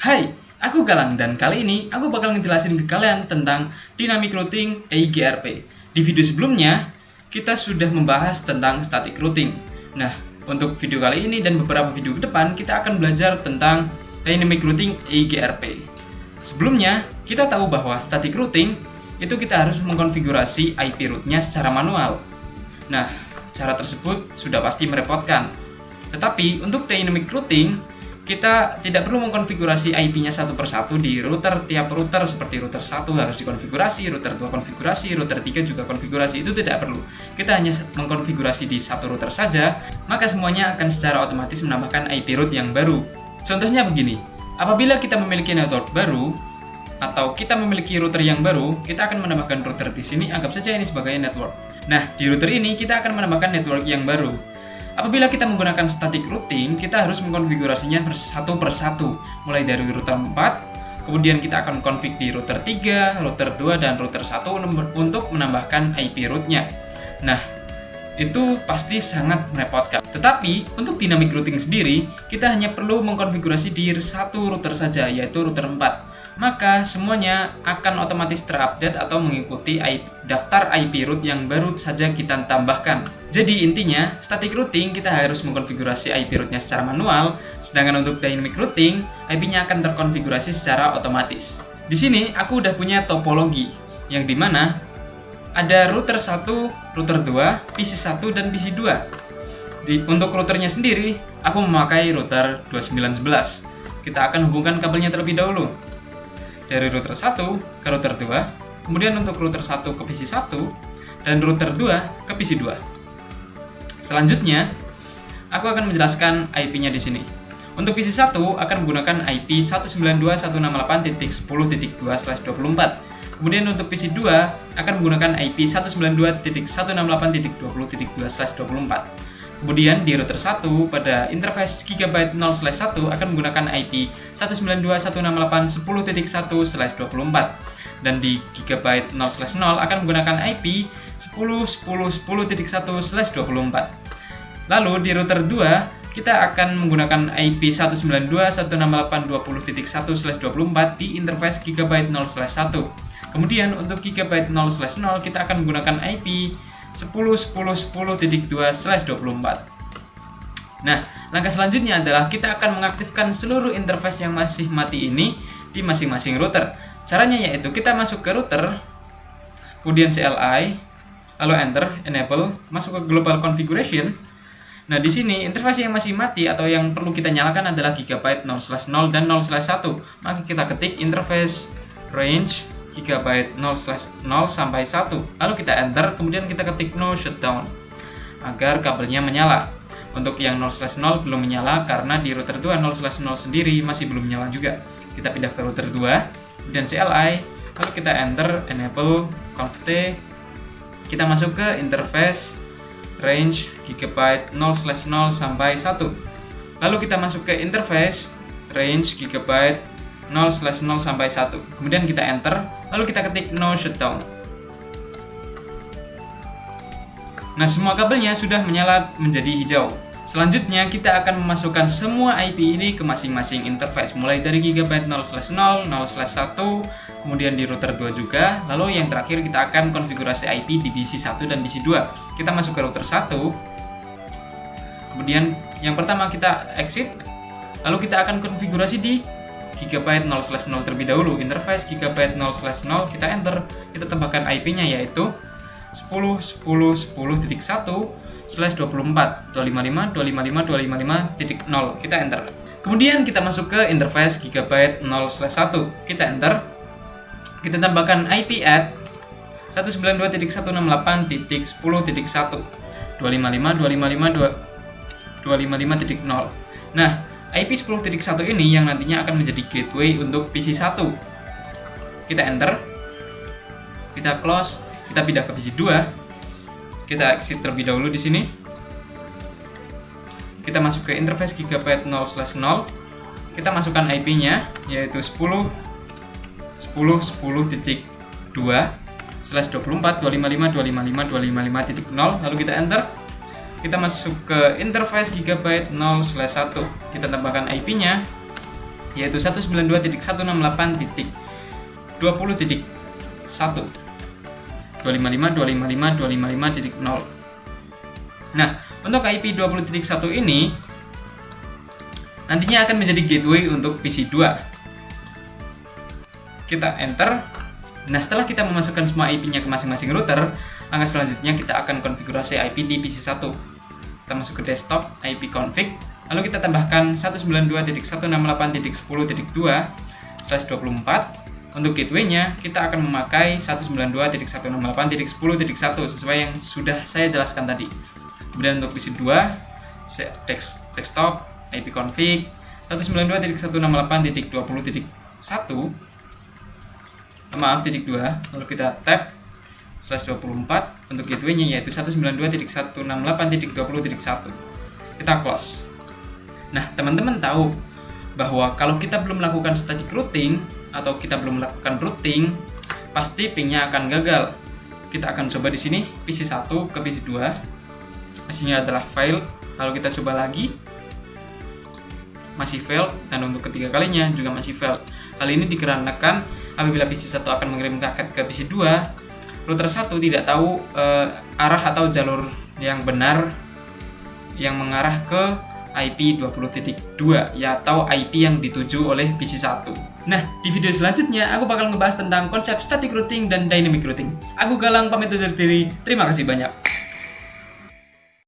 Hai, aku Galang dan kali ini aku bakal ngejelasin ke kalian tentang Dynamic Routing EIGRP. Di video sebelumnya, kita sudah membahas tentang Static Routing. Nah, untuk video kali ini dan beberapa video ke depan, kita akan belajar tentang Dynamic Routing EIGRP. Sebelumnya, kita tahu bahwa Static Routing itu kita harus mengkonfigurasi IP route-nya secara manual. Nah, cara tersebut sudah pasti merepotkan. Tetapi untuk Dynamic Routing, kita tidak perlu mengkonfigurasi IP-nya satu persatu di router. Tiap router seperti router 1 harus dikonfigurasi, router 2 konfigurasi, router 3 juga konfigurasi. Itu tidak perlu. Kita hanya mengkonfigurasi di satu router saja, maka semuanya akan secara otomatis menambahkan IP route yang baru. Contohnya begini, apabila kita memiliki network baru atau kita memiliki router yang baru, kita akan menambahkan router di sini. Anggap saja ini sebagai network. Nah, di router ini kita akan menambahkan network yang baru. Apabila kita menggunakan static routing, kita harus mengkonfigurasinya satu persatu, mulai dari router 4, kemudian kita akan config di router 3, router 2, dan router 1 untuk menambahkan IP route-nya. Nah, itu pasti sangat merepotkan. Tetapi, untuk dynamic routing sendiri, kita hanya perlu mengkonfigurasi di satu router saja, yaitu router 4. Maka semuanya akan otomatis terupdate atau mengikuti daftar IP route yang baru saja kita tambahkan. Jadi intinya, static routing kita harus mengkonfigurasi IP route-nya secara manual, sedangkan untuk dynamic routing, IP-nya akan terkonfigurasi secara otomatis. Di sini aku udah punya topologi, yang dimana ada router 1, router 2, PC1, dan PC2. Untuk routernya sendiri, aku memakai router 2911. Kita akan hubungkan kabelnya terlebih dahulu. Dari router 1 ke router 2, kemudian untuk router 1 ke PC1, dan router 2 ke PC2. Selanjutnya, aku akan menjelaskan IP-nya di sini. Untuk PC1 akan menggunakan IP 192.168.10.2/24. Kemudian untuk PC2 akan menggunakan IP 192.168.20.2/24. Kemudian di router 1 pada interface Gigabyte 0/1 akan menggunakan IP 192.168.10.1/24 dan di Gigabyte 0/0 akan menggunakan IP 10.10.10.1/24. Lalu di router 2 kita akan menggunakan IP 192.168.20.1/24 di interface Gigabyte 0/1. Kemudian untuk Gigabyte 0/0 kita akan menggunakan IP 10.10.10.2/24. Nah, langkah selanjutnya adalah kita akan mengaktifkan seluruh interface yang masih mati ini di masing-masing router. Caranya yaitu kita masuk ke router, kemudian CLI, lalu enter, enable, masuk ke global configuration. Nah, di sini interface yang masih mati atau yang perlu kita nyalakan adalah Gigabyte 0/0 dan 0/1. Maka kita ketik interface range Gigabyte 0/0 sampai 1. Lalu kita enter, kemudian kita ketik no shutdown agar kabelnya menyala. Untuk yang 0/0 belum menyala karena di router 2 0/0 sendiri masih belum menyala juga. Kita pindah ke router 2, kemudian CLI, lalu kita enter, enable, conft. Kita masuk ke interface range Gigabyte 0/0 sampai 1. Lalu kita masuk ke interface range Gigabyte 0/0 sampai 1. Kemudian kita enter, lalu kita ketik no shutdown. Nah, semua kabelnya sudah menyala menjadi hijau. Selanjutnya kita akan memasukkan semua IP ini ke masing-masing interface, mulai dari Gigabyte 0/0, 0/1, kemudian di router 2 juga. Lalu yang terakhir kita akan konfigurasi IP di PC1 dan PC2. Kita masuk ke router 1. Kemudian yang pertama kita exit, lalu kita akan konfigurasi di Gigabyte 0/0 terlebih dahulu. Interface Gigabyte 0/0 kita enter, kita tambahkan IP-nya yaitu 10.10.10.1/24 255.255.255.0. Kita enter. Kemudian kita masuk ke interface Gigabyte 0/1. Kita enter. Kita tambahkan IP add 192.168.10.1 255.255.255.0. Nah, IP 10.1 ini yang nantinya akan menjadi gateway untuk PC1. Kita enter, kita close, kita pindah ke PC2, kita exit terlebih dahulu di sini. Kita masuk ke interface Gigabyte 0/0, kita masukkan IP-nya yaitu 10.10.10.2/24 255.255.255.0. Lalu kita enter. Kita masuk ke interface Gigabyte 0/1. Kita tambahkan IP-nya yaitu 192.168.20.1 255.255.255.0. Nah, untuk IP 20.1 ini nantinya akan menjadi gateway untuk PC 2. Kita enter. Nah, setelah kita memasukkan semua IP-nya ke masing-masing router, langkah selanjutnya kita akan konfigurasi IP di PC 1. Kita masuk ke desktop, IP config, lalu kita tambahkan 192.168.10.2/24. Untuk gateway-nya, kita akan memakai 192.168.10.1 sesuai yang sudah saya jelaskan tadi. Kemudian untuk PC 2, desktop, IP config, 192.168.20.1, titik 2, lalu kita tab /24 untuk gateway-nya yaitu 192.168.20.1. Kita close. Nah, teman-teman tahu bahwa kalau kita belum melakukan static routing atau kita belum melakukan routing, pasti ping-nya akan gagal. Kita akan coba di sini PC 1 ke PC 2. Hasilnya adalah fail. Lalu kita coba lagi. Masih fail, dan untuk ketiga kalinya juga masih fail. Hal ini dikarenakan apabila PC 1 akan mengirim paket ke PC 2, router 1 tidak tahu arah atau jalur yang benar yang mengarah ke IP 20.2 ya, atau IP yang dituju oleh PC 1. Nah, di video selanjutnya aku bakal ngebahas tentang konsep static routing dan dynamic routing. Aku Galang pamit undur diri. Terima kasih banyak.